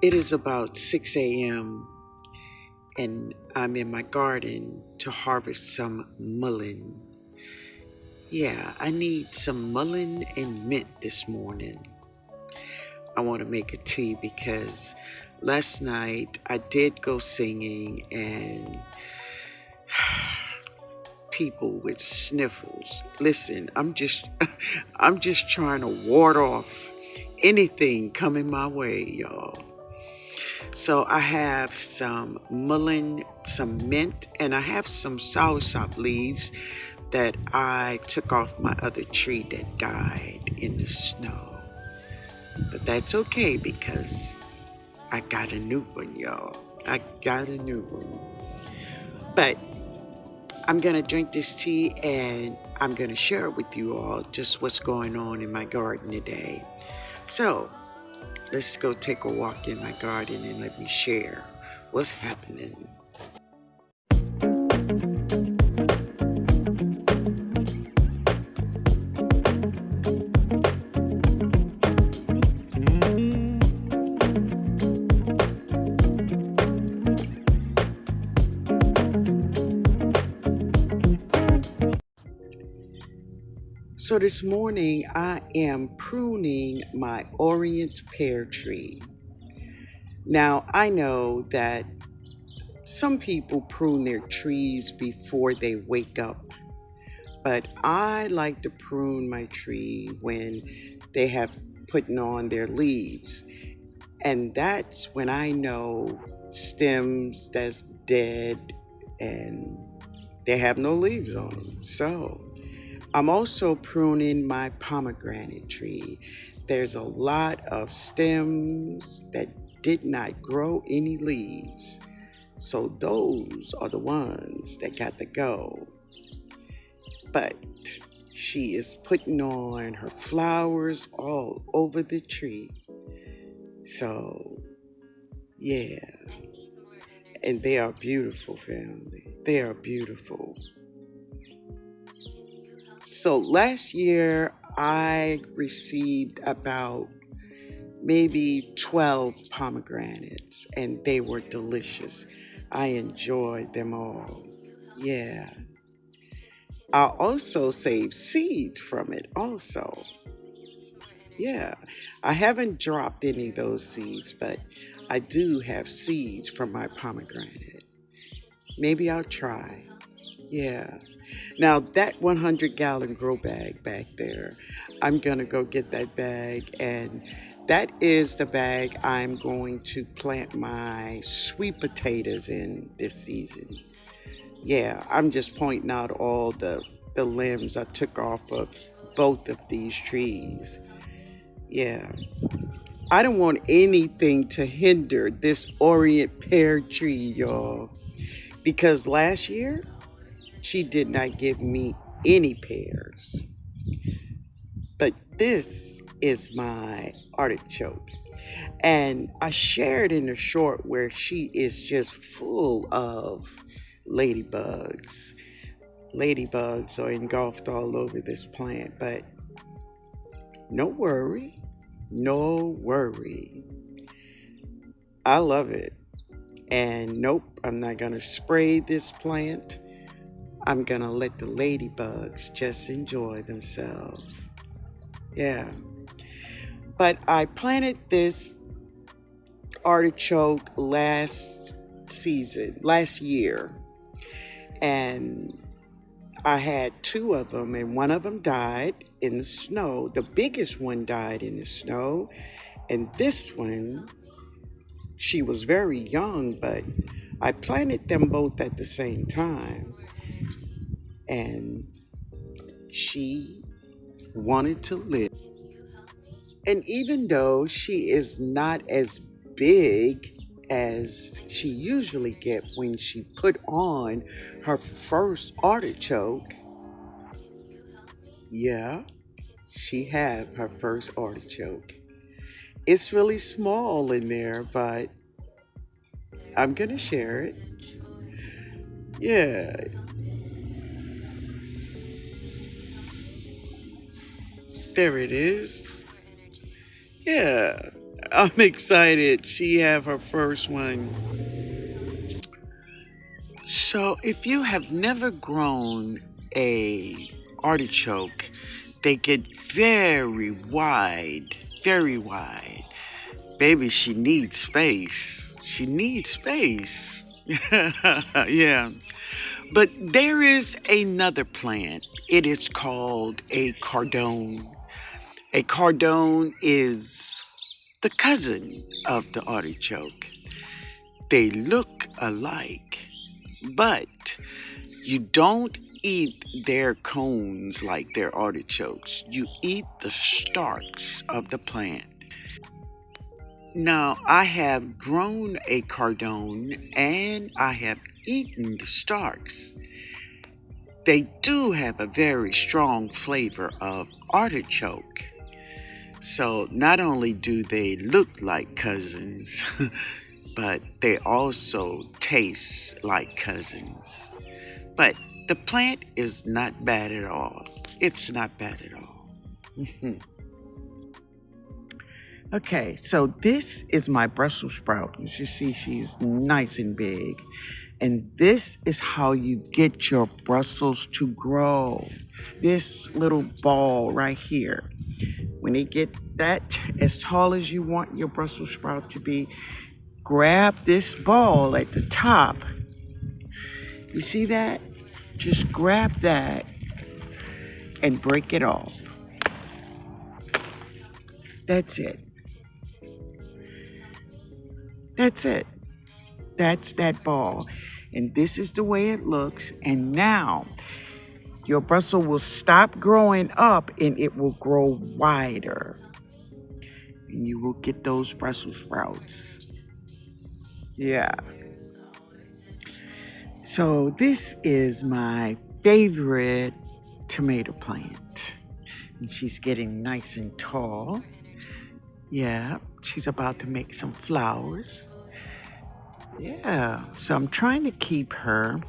It is about 6 a.m. and I'm in my garden to harvest some mullein. Yeah, I need some mullein and mint this morning. I want to make a tea because last night I did go singing and people with sniffles. Listen, I'm just trying to ward off anything coming my way, y'all. So I have some mullein, some mint, and I have some soursop leaves that I took off my other tree that died in the snow. But that's okay because I got a new one, y'all. I got a new one. But I'm going to drink this tea and I'm going to share it with you all just what's going on in my garden today. So let's go take a walk in my garden and let me share what's happening. So this morning I am pruning my Orient pear tree. Now I know that some people prune their trees before they wake up, but I like to prune my tree when they have putting on their leaves. And that's when I know stems that's dead and they have no leaves on them. So I'm also pruning my pomegranate tree. There's a lot of stems that did not grow any leaves. So those are the ones that got to go. But she is putting on her flowers all over the tree. So, yeah. And they are beautiful, family. They are beautiful. So last year, I received about maybe 12 pomegranates, and they were delicious. I enjoyed them all. Yeah. I also saved seeds from it, also. Yeah. I haven't dropped any of those seeds, but I do have seeds from my pomegranate. Maybe I'll try. Yeah. Now, that 100-gallon grow bag back there, I'm going to go get that bag, and that is the bag I'm going to plant my sweet potatoes in this season. Yeah, I'm just pointing out all the limbs I took off of both of these trees. Yeah. I don't want anything to hinder this Orient pear tree, y'all, because last year she did not give me any pears. But this is my artichoke. And I shared in the short where she is just full of ladybugs. Ladybugs are engulfed all over this plant, but no worry, no worry. I love it. And nope, I'm not going to spray this plant. I'm going to let the ladybugs just enjoy themselves. Yeah. But I planted this artichoke last year, and I had two of them, and one of them died in the snow. The biggest one died in the snow, and this one, she was very young, but I planted them both at the same time, and she wanted to live. And even though she is not as big as she usually get when she put on her first artichoke, yeah, she have her first artichoke. It's really small in there, but I'm gonna share it. Yeah, there it is. Yeah, I'm excited. She have her first one. So if you have never grown a artichoke, they get very wide, very wide. Baby, she needs space. She needs space. Yeah. But there is another plant. It is called a cardone. A cardone is the cousin of the artichoke. They look alike, but you don't eat their cones like their artichokes. You eat the stalks of the plant. Now, I have grown a cardone and I have eaten the stalks. They do have a very strong flavor of artichoke. So not only do they look like cousins, but they also taste like cousins. But the plant is not bad at all. It's not bad at all. Okay, so this is my Brussels sprout. As you see, she's nice and big. And this is how you get your Brussels to grow. This little ball right here. When you get that as tall as you want your Brussels sprout to be, grab this ball at the top. You see that? Just grab that and break it off. That's it. That's it. That's that ball. And this is the way it looks. And now your Brussels will stop growing up and it will grow wider. And you will get those Brussels sprouts. Yeah. So this is my favorite tomato plant. And she's getting nice and tall. Yeah, she's about to make some flowers. Yeah, so I'm trying to keep her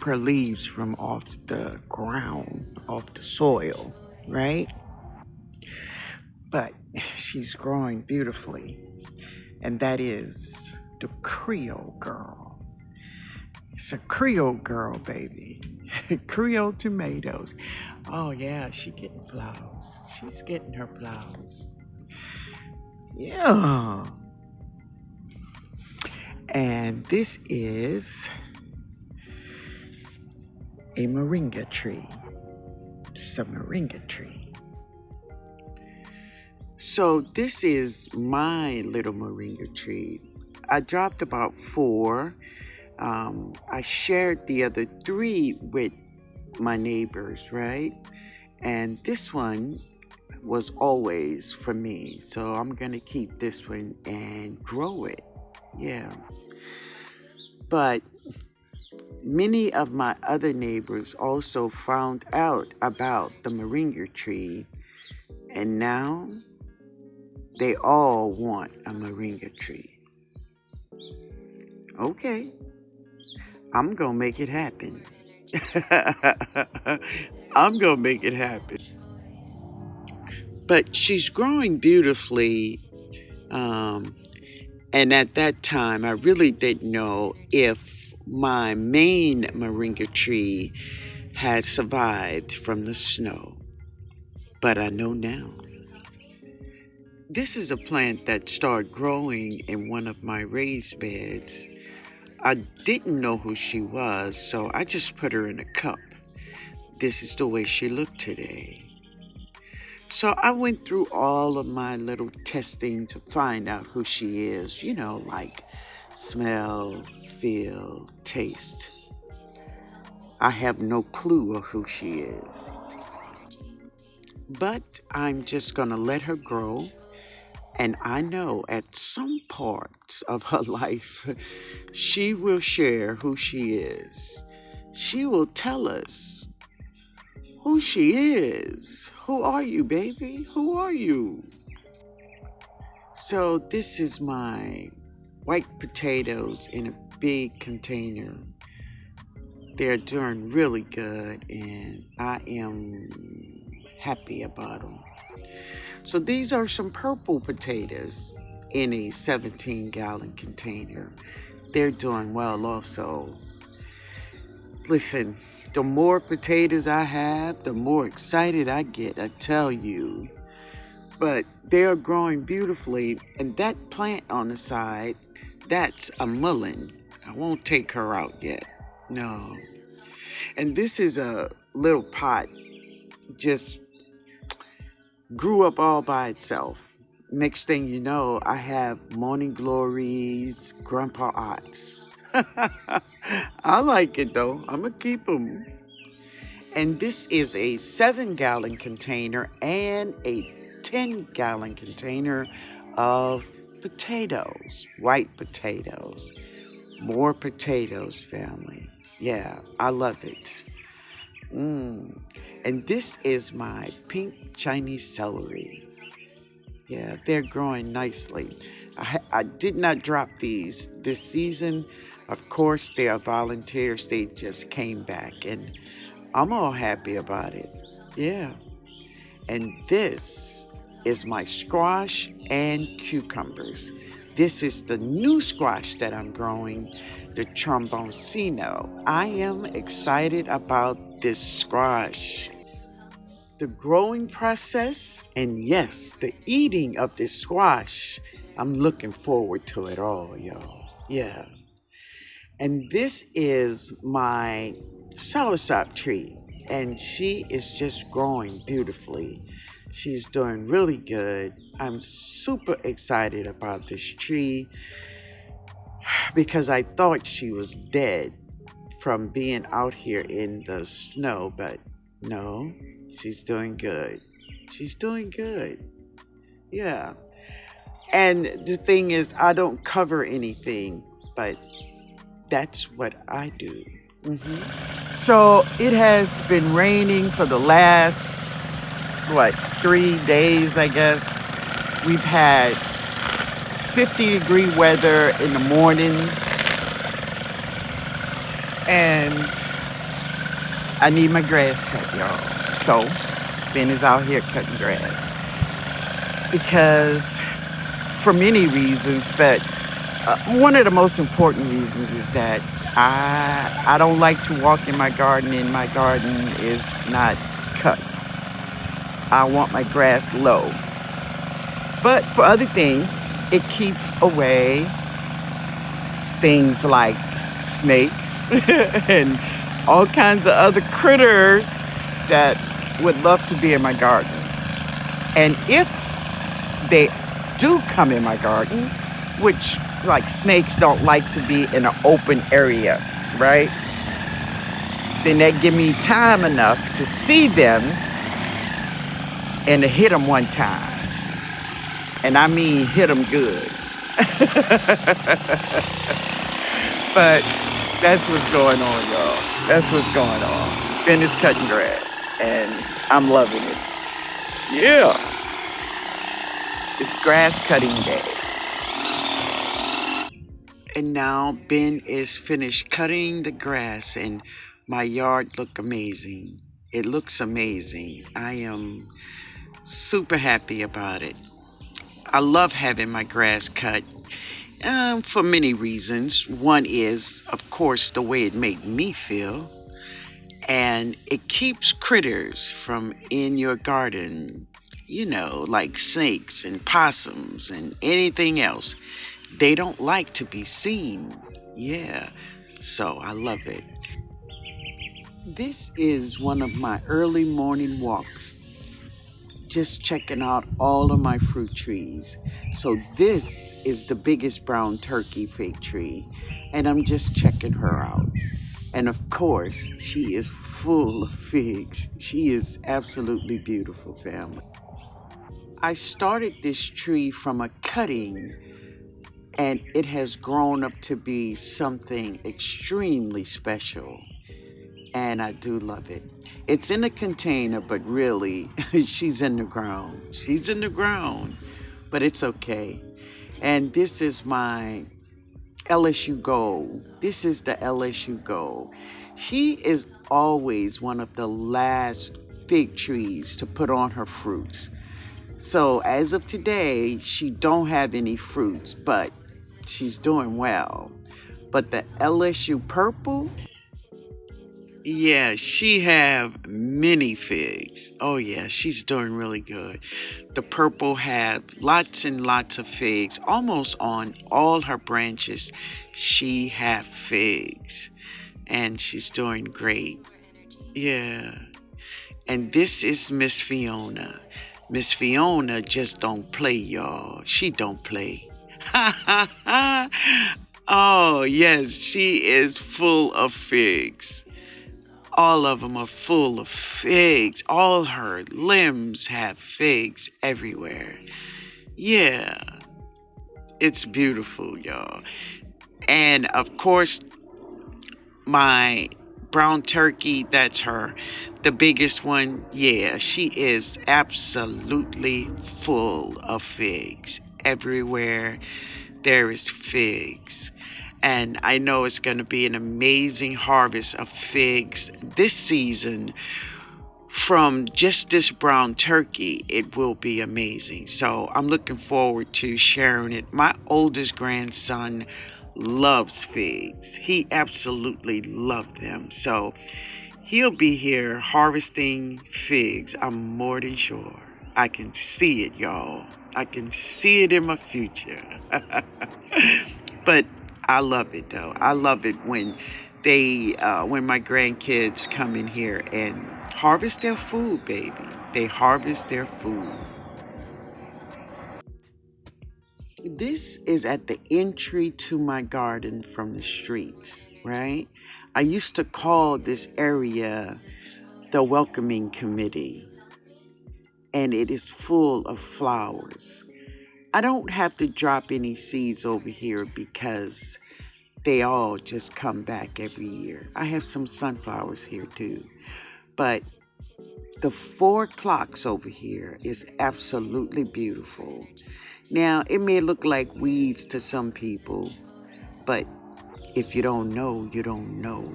leaves from off the ground, off the soil, right? But she's growing beautifully, and that is the Creole girl. It's a Creole girl, baby. Creole tomatoes. Oh yeah, she's getting flowers. She's getting her flowers. Yeah. And this is a moringa tree. It's a moringa tree. So this is my little moringa tree. I dropped about 4. I shared the other 3 with my neighbors, right? And this one was always for me. So I'm going to keep this one and grow it. Yeah. But many of my other neighbors also found out about the moringa tree, and now they all want a moringa tree. Okay, I'm gonna make it happen. I'm gonna make it happen. But she's growing beautifully. And at that time, I really didn't know if my main moringa tree had survived from the snow. But I know now. This is a plant that started growing in one of my raised beds. I didn't know who she was, so I just put her in a cup. This is the way she looked today. So I went through all of my little testing to find out who she is, like smell, feel, taste. I have no clue of who she is. But I'm just going to let her grow. And I know at some parts of her life, she will share who she is. She will tell us who she is. Who are you, baby? Who are you? So this is my white potatoes in a big container. They're doing really good, and I am happy about them. So these are some purple potatoes in a 17-gallon container. They're doing well also. Listen, the more potatoes I have, the more excited I get, I tell you. But they're growing beautifully, and that plant on the side, that's a mullein. I won't take her out yet. No. And this is a little pot, just grew up all by itself. Next thing you know, I have morning glories, grandpa ots. I like it though. I'm gonna keep them. And this is a 7-gallon container and a 10-gallon container of potatoes, white potatoes. More potatoes, family. Yeah, I love it. And this is my pink Chinese celery. Yeah, they're growing nicely. I did not drop these this season. Of course, they are volunteers. They just came back, and I'm all happy about it. Yeah. And this is my squash and cucumbers. This is the new squash that I'm growing, the tromboncino. I am excited about this squash. The growing process, and yes, the eating of this squash. I'm looking forward to it all, y'all. Yeah. And this is my soursop tree, and she is just growing beautifully. She's doing really good. I'm super excited about this tree because I thought she was dead from being out here in the snow, but no, she's doing good. She's doing good. Yeah. And the thing is, I don't cover anything, but that's what I do. So it has been raining for the last, 3 days, I guess. We've had 50-degree weather in the mornings, and I need my grass cut, y'all. So Ben is out here cutting grass because, for many reasons, but one of the most important reasons is that I don't like to walk in my garden, and my garden is not cut. I want my grass low. But for other things, it keeps away things like snakes and all kinds of other critters that would love to be in my garden. And if they do come in my garden, which like snakes don't like to be in an open area, right? Then that give me time enough to see them and to hit them one time. And I mean hit them good. But that's what's going on, y'all. That's what's going on. Ben is cutting grass, and I'm loving it. Yeah. It's grass cutting day. And now Ben is finished cutting the grass, and my yard look amazing. It looks amazing. I am super happy about it. I love having my grass cut for many reasons. One is, of course, the way it made me feel. And it keeps critters from in your garden, like snakes and possums and anything else. They don't like to be seen. Yeah, so I love it. This is one of my early morning walks, just checking out all of my fruit trees. So this is the biggest brown turkey fig tree, and I'm just checking her out. And of course, she is full of figs. She is absolutely beautiful, family. I started this tree from a cutting, and it has grown up to be something extremely special. And I do love it. It's in a container, but really, she's in the ground. She's in the ground, but it's okay. And this is my LSU Gold. This is the LSU Gold. She is always one of the last fig trees to put on her fruits. So as of today, she don't have any fruits, but she's doing well. But the LSU purple, yeah, she have many figs. Oh yeah, she's doing really good. The purple have lots and lots of figs. Almost on all her branches, she have figs. And she's doing great. Yeah. And this is Miss Fiona. Miss Fiona just don't play, y'all. She don't play. Ha ha ha. Oh, yes, she is full of figs. All of them are full of figs. All her limbs have figs everywhere. Yeah, it's beautiful, y'all. And of course, my brown turkey, that's her. The biggest one, yeah, she is absolutely full of figs. Everywhere there is figs. And I know it's going to be an amazing harvest of figs this season from just this brown turkey. It will be amazing. So I'm looking forward to sharing it. My oldest grandson loves figs. He absolutely loved them. So he'll be here harvesting figs. I'm more than sure. I can see it, y'all. I can see it in my future. But I love it, though. I love it when when my grandkids come in here and harvest their food, baby. They harvest their food. This is at the entry to my garden from the streets, right? I used to call this area the welcoming committee, and it is full of flowers. I don't have to drop any seeds over here because they all just come back every year. I have some sunflowers here too, but the 4 o'clocks over here is absolutely beautiful. Now, it may look like weeds to some people, but if you don't know, you don't know.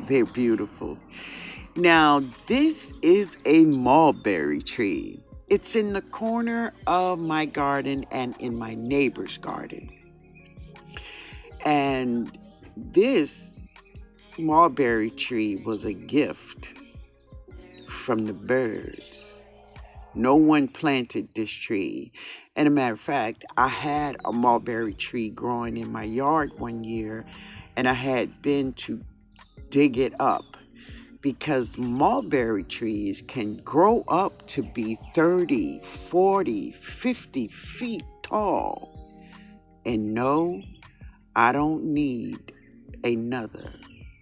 They're beautiful. Now, this is a mulberry tree. It's in the corner of my garden and in my neighbor's garden. And this mulberry tree was a gift from the birds. No one planted this tree. And a matter of fact, I had a mulberry tree growing in my yard one year, and I had been to dig it up because mulberry trees can grow up to be 30, 40, 50 feet tall. And no, I don't need another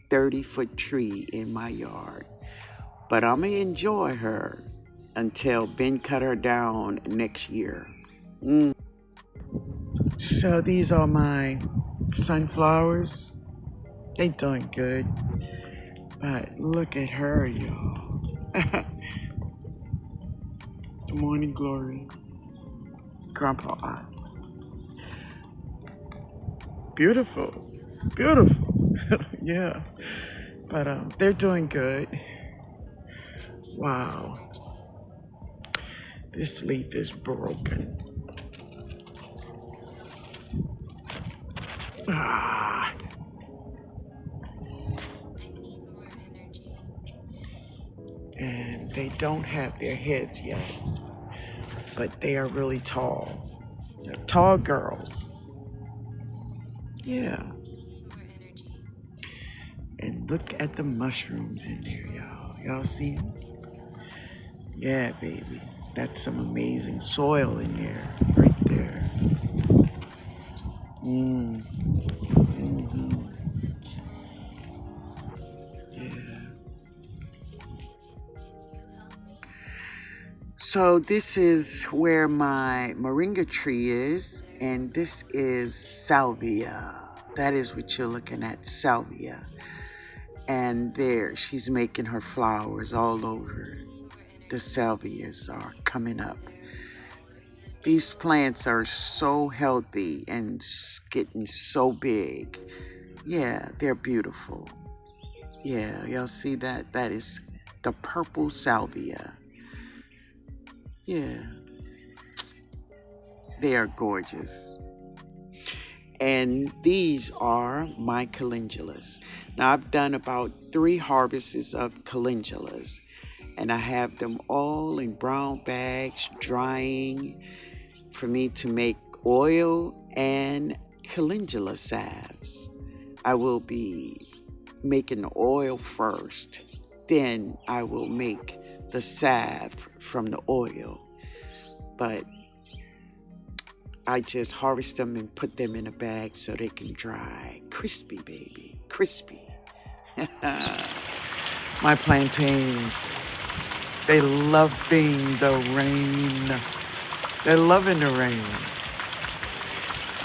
30-foot tree in my yard. But I'm going to enjoy her until Ben cut her down next year. So these are my sunflowers. They doing good. But look at her, y'all. Good morning, Glory. Grandpa Ott. Beautiful. Beautiful. Yeah. But they're doing good. Wow. This leaf is broken. Ah. And they don't have their heads yet, but they are really tall. They're tall girls. Yeah. And look at the mushrooms in there, y'all. Y'all see them? Yeah, baby. That's some amazing soil in there, right there. Mm-hmm. Yeah. So this is where my moringa tree is, and this is salvia. That is what you're looking at, salvia. And there, she's making her flowers all over. The salvias are coming up. These plants are so healthy and getting so big. Yeah, they're beautiful. Yeah, y'all see that? That is the purple salvia. Yeah, they are gorgeous. And these are my calendulas. Now, I've done about 3 harvests of calendulas, and I have them all in brown bags drying for me to make oil and calendula salves. I will be making the oil first, then I will make the salve from the oil. But I just harvest them and put them in a bag so they can dry. Crispy, baby, crispy. My plantains, they loving the rain. They're loving the rain.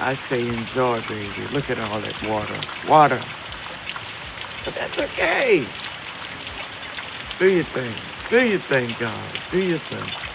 I say enjoy, baby. Look at all that water. But that's okay. Do your thing, God. Do your thing.